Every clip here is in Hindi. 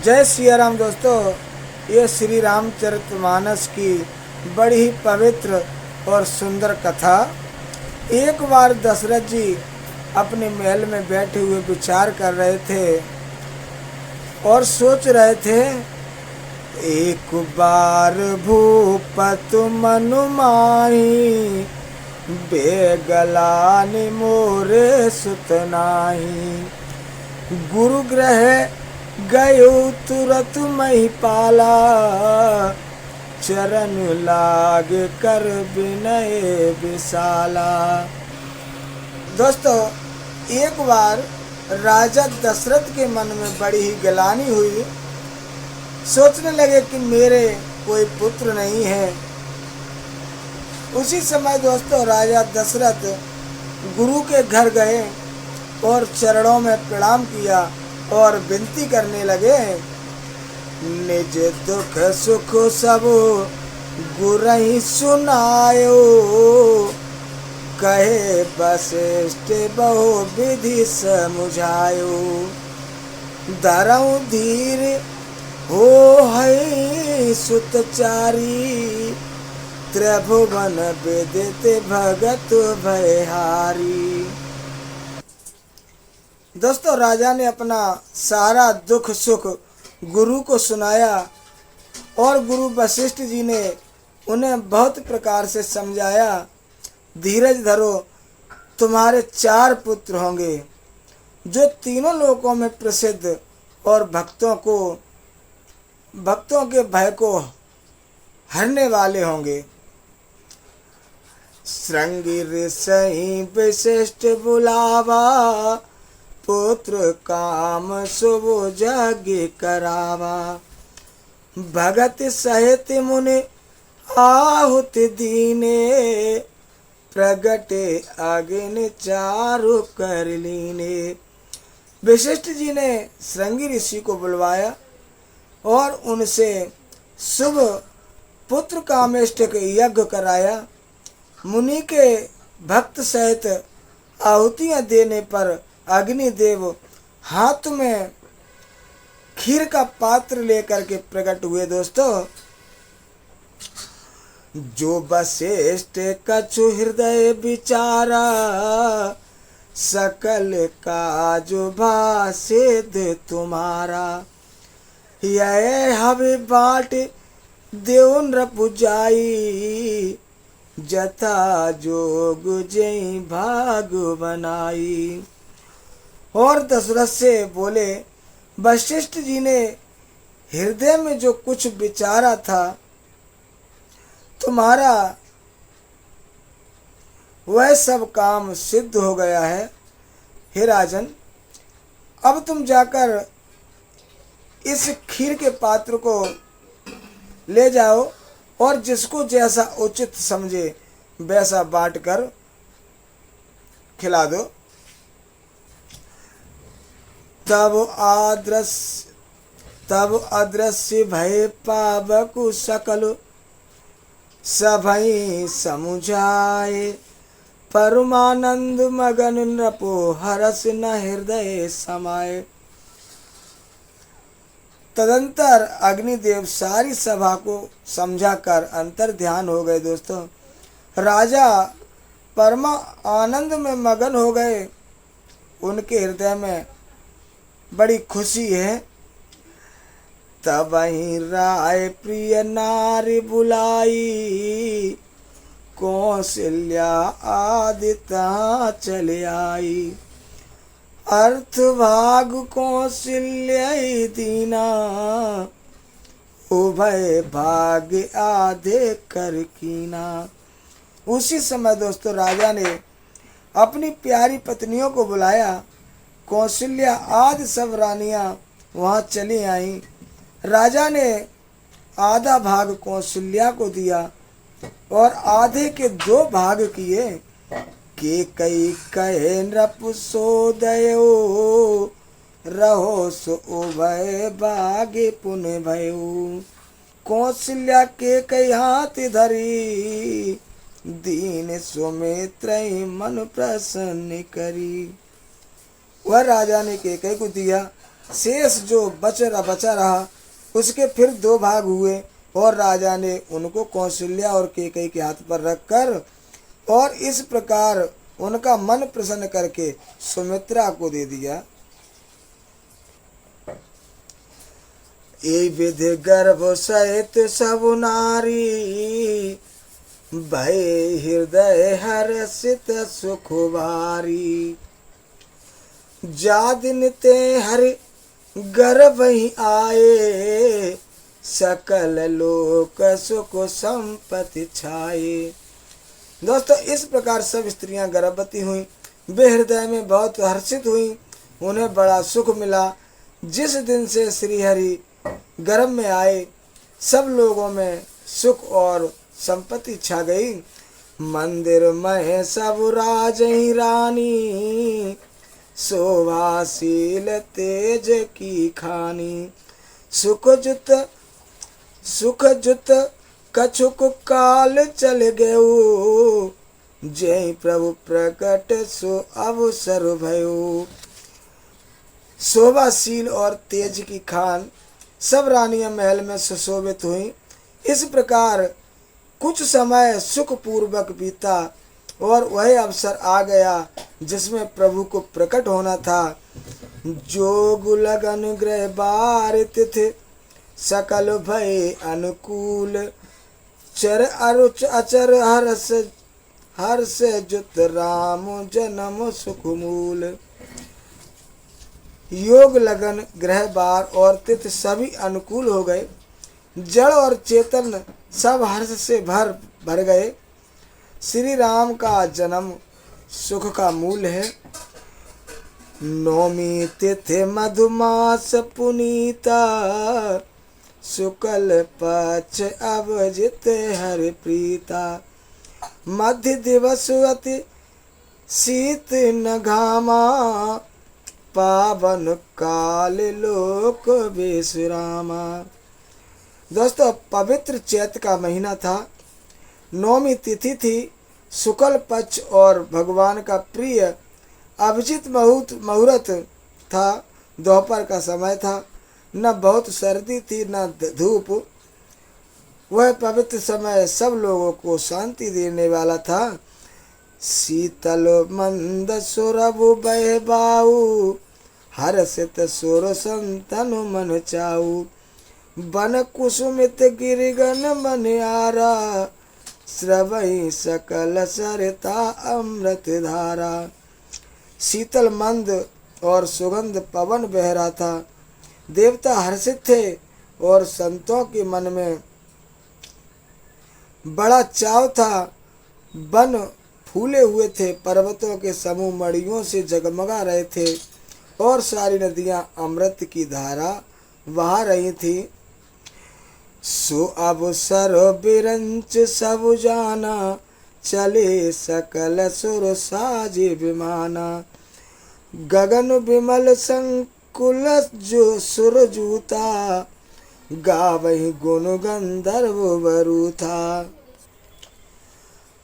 जय सिया राम दोस्तों। ये श्री रामचरितमानस की बड़ी ही पवित्र और सुंदर कथा। एक बार दशरथ जी अपने महल में बैठे हुए विचार कर रहे थे और सोच रहे थे, एक बार भूपत मनु माही, बेगलानि मोरे सुत नाही। गुरु ग्रह गयो तुरत महिपाला, चरण लाग कर विनय विशाला। दोस्तों, एक बार राजा दशरथ के मन में बड़ी ही गिलानी हुई। सोचने लगे कि मेरे कोई पुत्र नहीं है। उसी समय दोस्तों राजा दशरथ गुरु के घर गए और चरणों में प्रणाम किया और विनती करने लगे, निज दुख सुख सब गुरहि सुनायो, कहे वशिष्ठ बहु विधि समुझायो। धरऊ धीर हो है सुतचारी, त्रिभुवन विदित भगत भयहारी। दोस्तों, राजा ने अपना सारा दुख सुख गुरु को सुनाया और गुरु वशिष्ठ जी ने उन्हें बहुत प्रकार से समझाया। धीरज धरो, तुम्हारे 4 पुत्र होंगे जो तीनों लोकों में प्रसिद्ध और भक्तों के भय को हरने वाले होंगे। श्रृंगी ऋषि विशिष्ट बुलावा, पुत्र काम शुभ यज्ञ करावा। भगत सहित मुनि आहुति दीने, प्रगटे अग्नि चारु कर लीने। वशिष्ठ जी ने श्रृंगी ऋषि को बुलवाया और उनसे शुभ पुत्र कामेष्टक यज्ञ कराया। मुनि के भक्त सहित आहुतियां देने पर अग्निदेव हाथ में खीर का पात्र लेकर के प्रकट हुए। दोस्तों, जो वशिष्ठ कछु हृदय विचारा, सकल काज भासिद तुम्हारा। यह हवे बाट देव नृप जाई, जथा जोग जय भाग बनाई। और दशरथ से बोले, वशिष्ठ जी ने हृदय में जो कुछ विचारा था, तुम्हारा वह सब काम सिद्ध हो गया है। हे राजन, अब तुम जाकर इस खीर के पात्र को ले जाओ और जिसको जैसा उचित समझे वैसा बांटकर खिला दो। तब अदृश्य भय पावकु सकल, सभई समुझाए। परमानंद मगन नृपो, हरस न हृदय समाए। तदंतर अग्निदेव सारी सभा को समझाकर अंतर ध्यान हो गए। दोस्तों, राजा परमा आनंद में मगन हो गए। उनके हृदय में बड़ी खुशी है। तबहि राय प्रिय नारी बुलाई, कौशल्या आदिता चले आई। अर्थ भाग कौशल्या दीना, उभय भाग आधे कर कीना। उसी समय दोस्तों राजा ने अपनी प्यारी पत्नियों को बुलाया। कौशल्या आदि सब रानियां वहां चली आईं। राजा ने आधा भाग कौशल्या को दिया और आधे के 2 भाग किए। के कई कहे नृप सोदयो, रहो सो उभय भागे पुन भयो। कौशल्या के कई हाथ धरी, दीन सुमित्र मन प्रसन्न करी। वह राजा ने केकई को दिया शेष जो बचा रहा उसके फिर 2 भाग हुए और राजा ने उनको कौशल्या और कैकेयी के हाथ पर रखकर और इस प्रकार उनका मन प्रसन्न करके सुमित्रा को दे दिया। ए विधि गर्भ सहित सब नारी, भय हृदय हर्षित सुख भारी। जा दिन ते हरि गर्भ ही आए, सकल लोक सुख संपत्ति छाए। दोस्तों, इस प्रकार सब स्त्रियां गर्भवती हुईं, वे हृदय में बहुत हर्षित हुईं, उन्हें बड़ा सुख मिला। जिस दिन से श्री हरि गर्भ में आए, सब लोगों में सुख और संपत्ति छा गई। मंदिर में सब राजही रानी, शोभाशील तेज की खानी। सुख जुत कछुक काल चल गयो, जय प्रभु प्रकट सो अवसर भयो। शोभाशील और तेज की खान सब रानियां महल में सुशोभित हुई। इस प्रकार कुछ समय सुख पूर्वक बीता और वह अवसर आ गया जिसमें प्रभु को प्रकट होना था। जोग लगन ग्रह बार तिथि, सकल भय अनुकूल। चर अरुच अचर हर्ष जुत राम जन्म सुख मूल। योग लगन ग्रह बार और तिथि सभी अनुकूल हो गए। जड़ और चेतन सब हर्ष से भर गए। श्री राम का जन्म सुख का मूल है। नौमी तिथि मधुमास पुनीता, शुक्ल पक्ष अवजित हरि प्रीता। मध्य दिवस अति शीत न घामा, पावन काल लोक विश्रामा। दोस्तों, पवित्र चैत्र का महीना था। नौमी तिथि थी, शुक्ल पक्ष और भगवान का प्रिय अभिजित मुहूर्त था। दोपहर का समय था, न बहुत सर्दी थी न धूप। वह पवित्र समय सब लोगों को शांति देने वाला था। शीतल मंद सुरभु बह बाऊ, हर्षित सुर संतन मन चाऊ। बन कुसुमित गिरिगन मन आरा, श्रवई सकल सरिता अमृत धारा। शीतल मंद और सुगंध पवन बह रहा था। देवता हर्षित थे और संतों के मन में बड़ा चाव था। वन फूले हुए थे, पर्वतों के समूह मड़ियों से जगमगा रहे थे और सारी नदियां अमृत की धारा बहा रही थी। सो अवसर बिरंच सब जाना, चले सकल सुर साजे विमाना। गगन विमल संकुल जो सुर जूता, गावहि गुण गंधर्व वरुथा।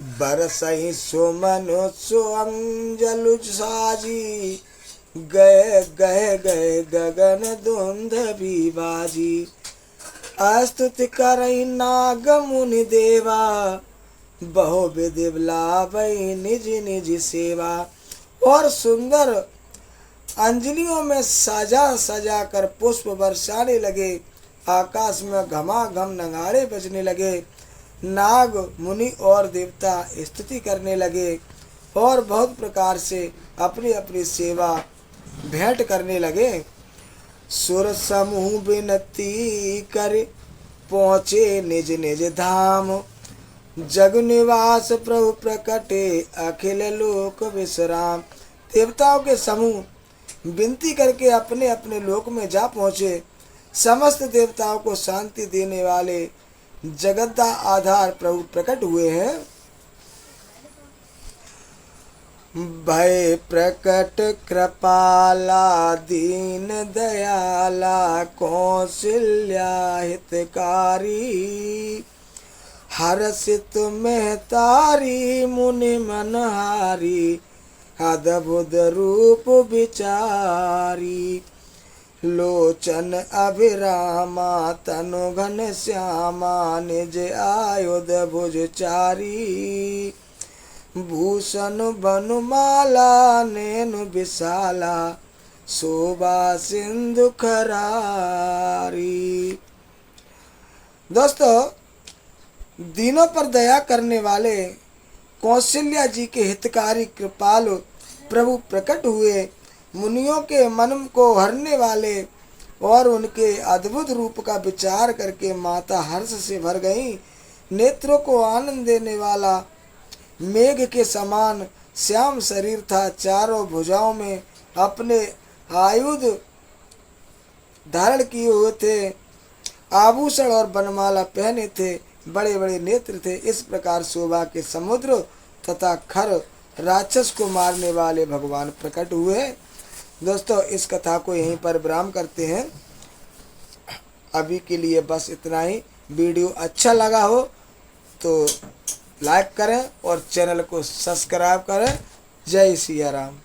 बरसहि सुमन सो अंजलु साजी, गए गए गए गगन दुंदभी बाजी। अस्तुति करहि नाग मुनि देवा, बहु विधि लाभहि निज निज सेवा। और सुंदर अंजलियों में सजा कर पुष्प बरसाने लगे। आकाश में घमाघम नगाड़े बजने लगे। नाग मुनि और देवता स्तुति करने लगे और बहुत प्रकार से अपनी अपनी सेवा भेंट करने लगे। सुर समूह विनती कर पहुँचे निज निज धाम, जग निवास प्रभु प्रकटे अखिल लोक विश्राम। देवताओं के समूह विनती करके अपने अपने लोक में जा पहुँचे। समस्त देवताओं को शांति देने वाले जगत आधार प्रभु प्रकट हुए हैं। भय प्रकट कृपाला दीन दयाला, कौशल्या हितकारी। हर्षित महतारी मुनि मनहारी, अद्भुत रूप विचारी। लोचन अभिरामा तनु घन श्यामा निज आयुध भुज चारी भूषण बनुमाला नैनु विशाला शोभा सिंधु खरारी। दोस्तों, दीनों पर दया करने वाले कौशल्या जी के हितकारी कृपालु प्रभु प्रकट हुए। मुनियों के मन को हरने वाले और उनके अद्भुत रूप का विचार करके माता हर्ष से भर गईं। नेत्रों को आनंद देने वाला मेघ के समान श्याम शरीर था। चारों भुजाओं में अपने आयुध धारण किए हुए थे, आभूषण और बनमाला पहने थे, बड़े बड़े नेत्र थे। इस प्रकार शोभा के समुद्र तथा खर राक्षस को मारने वाले भगवान प्रकट हुए। दोस्तों, इस कथा को यहीं पर विराम करते हैं। अभी के लिए बस इतना ही। वीडियो अच्छा लगा हो तो लाइक करें और चैनल को सब्सक्राइब करें। जय सिया राम।